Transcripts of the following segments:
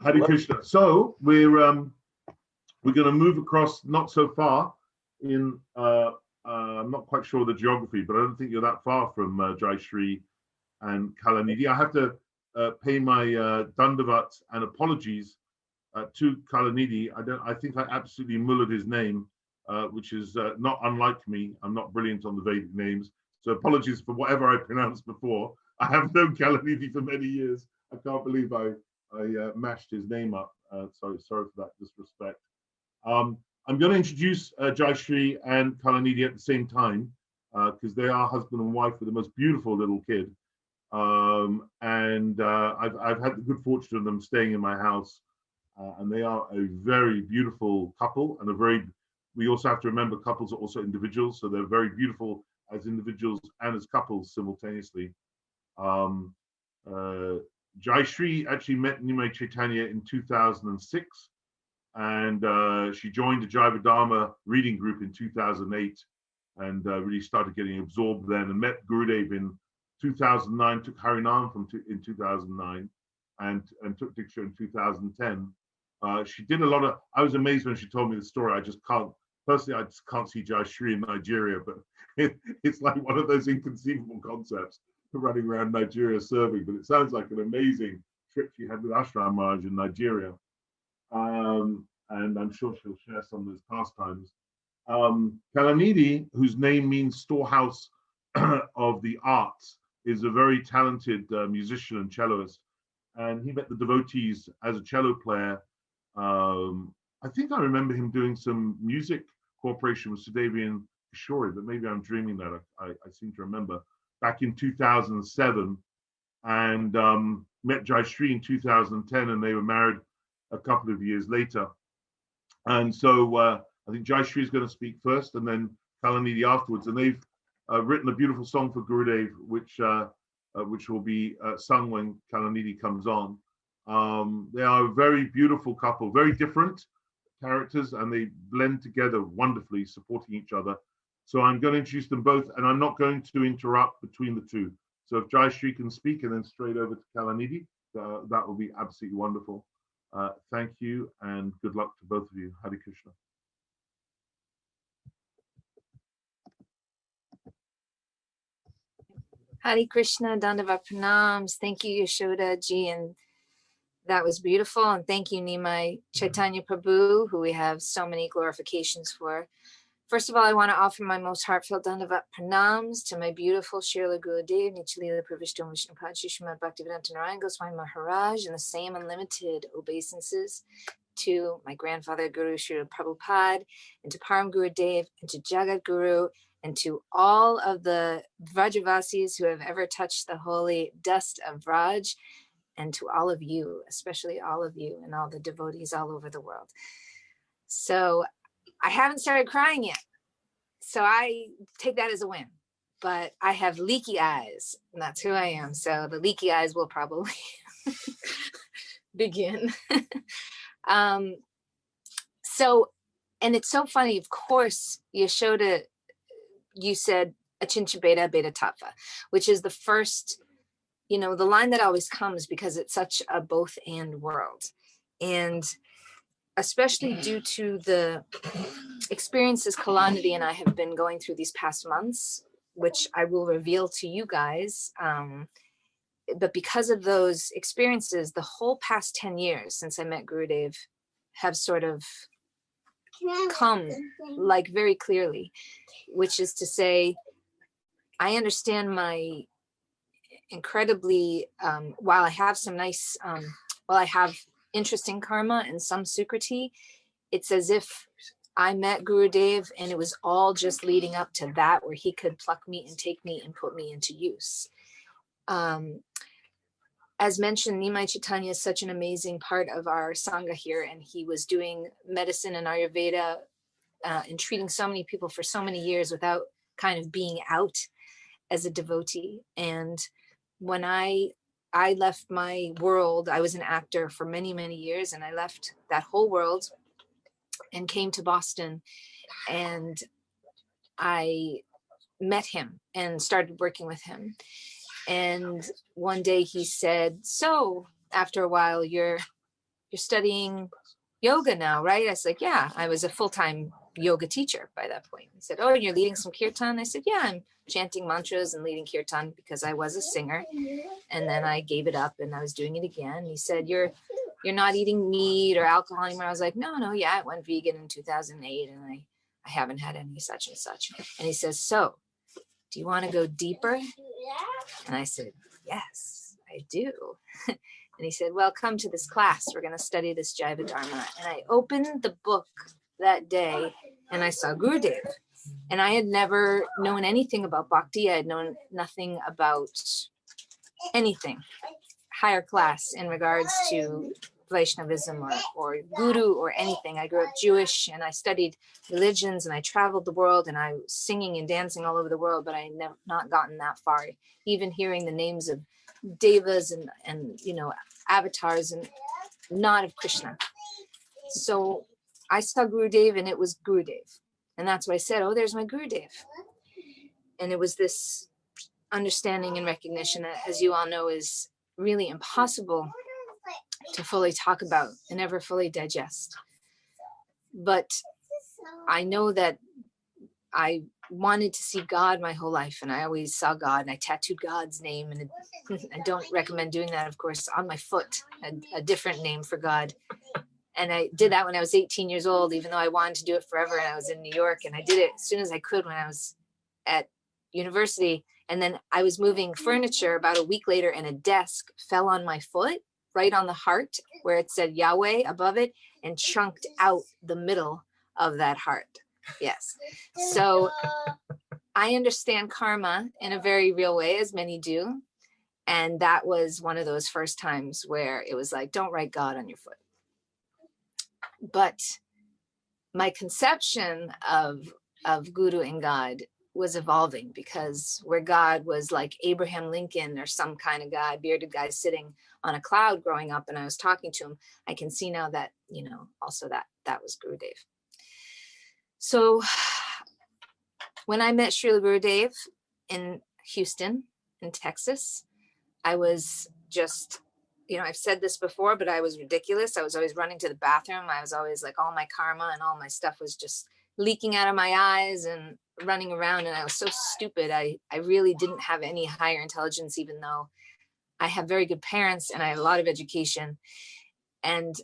Hare Krishna. So we're going to move across not so far in. I'm not quite sure of the geography, but I don't think you're that far from Jai Shri and Kalanidhi. I have to pay my dandavat and apologies to Kalanidhi. I think I absolutely mullered his name, which is not unlike me. I'm not brilliant on the Vedic names, so apologies for whatever I pronounced before. I have known Kalanidhi for many years. I can't believe I mashed his name up. Sorry for that disrespect. I'm going to introduce Jai Shri and Kalanidhi at the same time because they are husband and wife with the most beautiful little kid. I've had the good fortune of them staying in my house, and they are a very beautiful couple and we also have to remember couples are also individuals, so they're very beautiful as individuals and as couples simultaneously. Jai Shri actually met Nimai Chaitanya in 2006, and she joined the Jaiva Dharma reading group in 2008 and really started getting absorbed then, and met Gurudeva in 2009, took Harinam in 2009 and took Diksha in 2010. She did a lot of, I was amazed when she told me the story. I just can't see Jai Shri in Nigeria, but it's like one of those inconceivable concepts running around Nigeria serving, but it sounds like an amazing trip she had with Ashram Maharaj in Nigeria. And I'm sure she'll share some of those pastimes. Kalanidhi, whose name means storehouse of the arts, is a very talented musician and celloist. And he met the devotees as a cello player. I think I remember him doing some music cooperation with Sudevi and Kishori, but maybe I'm dreaming that. I seem to remember back in 2007, and met Jai Shri in 2010, and they were married a couple of years later. And so I think Jai Shri is going to speak first, and then Kalanidhi afterwards. And they've written a beautiful song for Gurudev, which will be sung when Kalanidhi comes on. They are a very beautiful couple, very different characters, and they blend together wonderfully, supporting each other. So I'm going to introduce them both, and I'm not going to interrupt between the two. So if Jai Shri can speak and then straight over to Kalanidhi, that will be absolutely wonderful. Thank you, and good luck to both of you. Hare Krishna. Hare Krishna, Dandavat Pranams. Thank you, Yashoda ji, and that was beautiful. And thank you, Nimai Chaitanya Prabhu, who we have so many glorifications for. First of all, I want to offer my most heartfelt Dandavat Pranams to my beautiful Srila Gurudeva, Nichalila Pravishtam Vishnupad Srimati Bhaktivedanta Narayana Gosvami Maharaja, and the same unlimited obeisances to my grandfather Guru Srila Prabhupada, and to Param Gurudev, and to Jagat Guru, and to all of the Vrajavasis who have ever touched the holy dust of Vraj, and to all of you, especially all of you and all the devotees all over the world. So I haven't started crying yet, so I take that as a win. But I have leaky eyes, and that's who I am. So the leaky eyes will probably begin. So, and it's so funny, of course, Yashoda, you said Achincha Beta Beta Tattva, which is the first, the line that always comes because it's such a both and world. And especially due to the experiences Kalanidhi and I have been going through these past months, which I will reveal to you guys. But because of those experiences, the whole past 10 years since I met Gurudev have sort of come like very clearly, which is to say, I understand my incredibly, while I have some nice, while I have interesting karma and some sukriti, it's as if I met Gurudev and it was all just leading up to that, where he could pluck me and take me and put me into use. As mentioned, Nimai Chaitanya is such an amazing part of our Sangha here, and he was doing medicine and Ayurveda and treating so many people for so many years without kind of being out as a devotee. And when I left my world, I was an actor for many, many years, and I left that whole world and came to Boston, and I met him and started working with him. And one day he said, so after a while, you're studying yoga now, right? I was like, yeah, I was a full-time yoga teacher by that point. He said, oh, you're leading some kirtan? I said, yeah, I'm chanting mantras and leading kirtan because I was a singer. And then I gave it up and I was doing it again. He said, you're not eating meat or alcohol anymore. I was like, no, yeah, I went vegan in 2008 and I haven't had any such and such. And he says, so do you want to go deeper? And I said, yes, I do. And he said, well, come to this class. We're going to study this Jaiva Dharma. And I opened the book that day and I saw Gurudev. And I had never known anything about bhakti. I had known nothing about anything higher class in regards to Vaishnavism or guru or anything. I grew up Jewish and I studied religions and I traveled the world and I was singing and dancing all over the world, but I had not gotten that far. Even hearing the names of devas and you know, avatars, and not of Krishna. So I saw Gurudev and it was Gurudev. And that's why I said, oh, there's my Gurudev. And it was this understanding and recognition that, as you all know, is really impossible to fully talk about and never fully digest. But I know that I wanted to see God my whole life, and I always saw God, and I tattooed God's name, and I don't recommend doing that, of course, on my foot, a different name for God. And I did that when I was 18 years old, even though I wanted to do it forever, and I was in New York, and I did it as soon as I could when I was at university. And then I was moving furniture about a week later, and a desk fell on my foot, right on the heart, where it said Yahweh above it, and chunked out the middle of that heart. Yes. So I understand karma in a very real way, as many do. And that was one of those first times where it was like, don't write God on your foot. But my conception of Guru and God was evolving, because where God was like Abraham Lincoln or some kind of guy, bearded guy sitting on a cloud growing up, and I was talking to him, I can see now that, you know, also that was Gurudev. So when I met Srila Gurudev in Houston, in Texas, I was just, you know, I've said this before, but I was ridiculous. I was always running to the bathroom. I was always like, all my karma and all my stuff was just leaking out of my eyes and running around. And I was so stupid. I really didn't have any higher intelligence, even though I have very good parents and I have a lot of education. And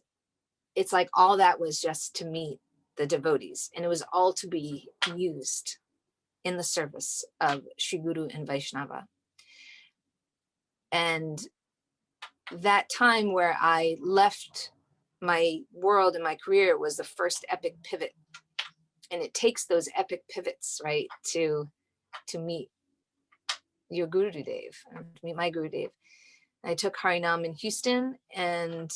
it's like all that was just to meet the devotees. And it was all to be used in the service of Sri Guru and Vaishnava. And that time where I left my world and my career was the first epic pivot. And it takes those epic pivots, right, to meet your Gurudev, to meet my Gurudev. I took Harinam in Houston, and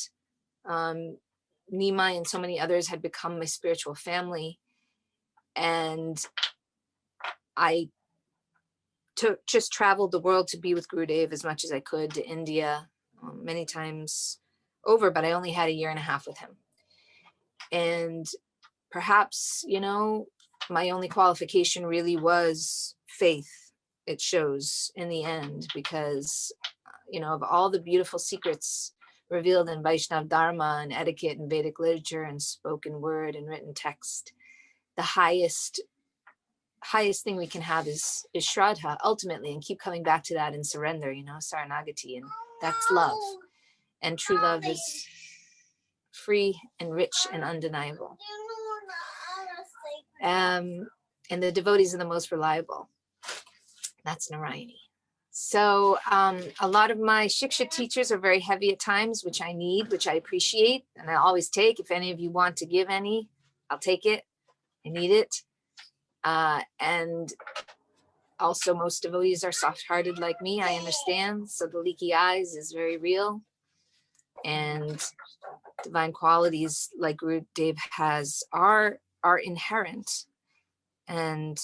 Nimai and so many others had become my spiritual family. And I just traveled the world to be with Gurudev as much as I could, to India many times over, but I only had a year and a half with him. And perhaps, you know, my only qualification really was faith. It shows in the end, because, you know, of all the beautiful secrets revealed in Vaishnav Dharma and etiquette and Vedic literature and spoken word and written text, the highest thing we can have is Shraddha ultimately, and keep coming back to that and surrender, you know, Saranagati, and that's love. And true love is free and rich and undeniable. And the devotees are the most reliable. That's Narayani. So a lot of my Shiksha teachers are very heavy at times, which I need, which I appreciate, and I always take. If any of you want to give any, I'll take it. I need it. And also most devotees are soft-hearted like me, I understand. So the leaky eyes is very real. And divine qualities like Gurudev has are inherent. And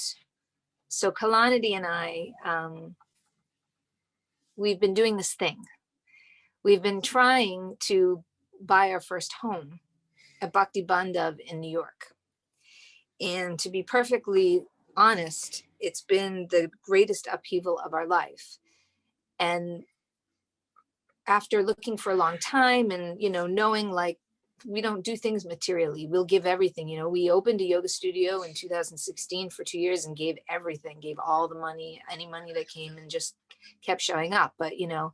so Kalanidhi and I, we've been doing this thing. We've been trying to buy our first home at Bhakti Bandhav in New York. And to be perfectly honest, it's been the greatest upheaval of our life. And after looking for a long time and, you know, knowing like we don't do things materially, we'll give everything. You know, we opened a yoga studio in 2016 for 2 years and gave everything, gave all the money, any money that came, and just kept showing up. But, you know,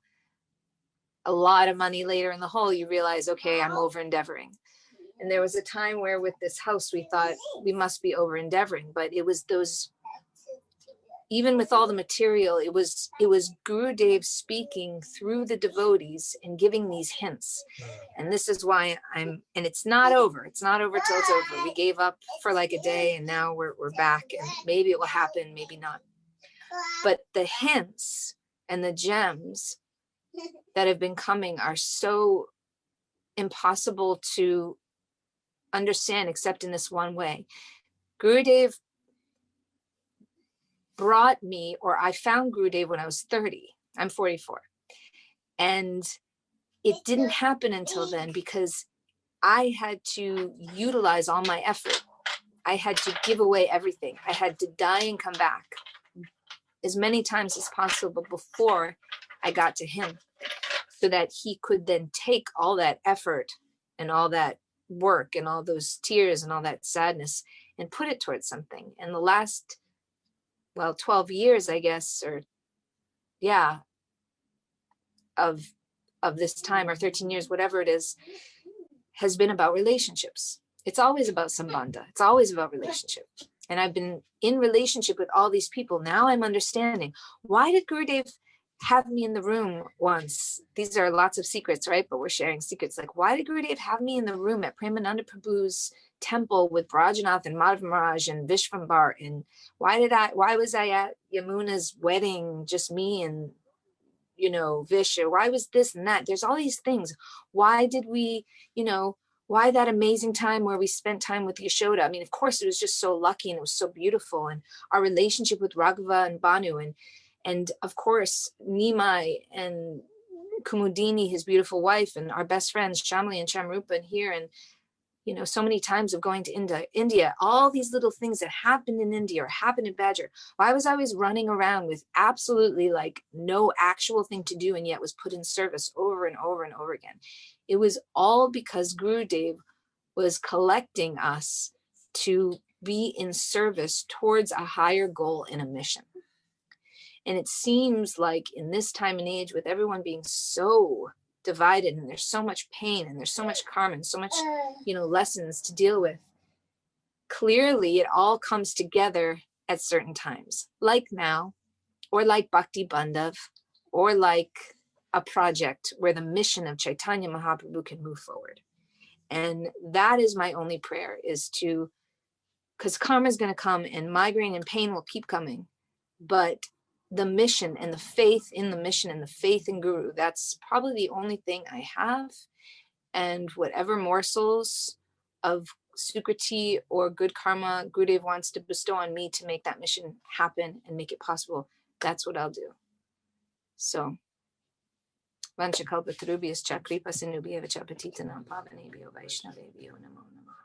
a lot of money later in the hole, you realize, okay, I'm over endeavoring. And there was a time where with this house, we thought we must be over endeavoring, but it was those, even with all the material, it was Gurudev speaking through the devotees and giving these hints. And this is why and it's not over. It's not over till it's over. We gave up for like a day and now we're back, and maybe it will happen, maybe not. But the hints and the gems that have been coming are so impossible to understand except in this one way. Gurudev brought me, or I found Gurudev when I was 30. I'm 44. And it didn't happen until then because I had to utilize all my effort. I had to give away everything. I had to die and come back as many times as possible before I got to him, so that he could then take all that effort and all that work and all those tears and all that sadness and put it towards something. And the last, 12 years, I guess, or yeah, of this time, or 13 years, whatever it is, has been about relationships. It's always about sambandha. It's always about relationship. And I've been in relationship with all these people. Now I'm understanding, why did Gurudev have me in the room once? These are lots of secrets, right? But we're sharing secrets. Like, why did Gurudev have me in the room at Premananda Prabhu's temple with Brajanath and Madhav Maharaj and Vishvambar? And why was I at Yamuna's wedding, just me and, you know, Vish? Or why was this and that? There's all these things. Why did we, you know, why that amazing time where we spent time with Yashoda? I mean, of course, it was just so lucky and it was so beautiful. And our relationship with Raghava and Banu, and of course, Nimai and Kumudini, his beautiful wife, and our best friends, Shamli and Chamrupa, and here, and, you know, so many times of going to India, all these little things that happened in India or happened in Badger. Why was I always running around with absolutely like no actual thing to do and yet was put in service over and over and over again? It was all because Gurudev was collecting us to be in service towards a higher goal in a mission. And it seems like in this time and age, with everyone being so divided and there's so much pain and there's so much karma and so much, you know, lessons to deal with, clearly it all comes together at certain times, like now, or like Bhakti Bandhav, or like a project where the mission of Chaitanya Mahaprabhu can move forward. And that is my only prayer, is to, because karma is going to come and migraine and pain will keep coming, but the mission and the faith in the mission and the faith in Guru, that's probably the only thing I have. And whatever morsels of Sukriti or good karma Gurudev wants to bestow on me to make that mission happen and make it possible, that's what I'll do. So, Vanchakalpatarubhyascha kripa sinubhyevacha patitanam pavanebhyo vaishnavebhyo namo namaha.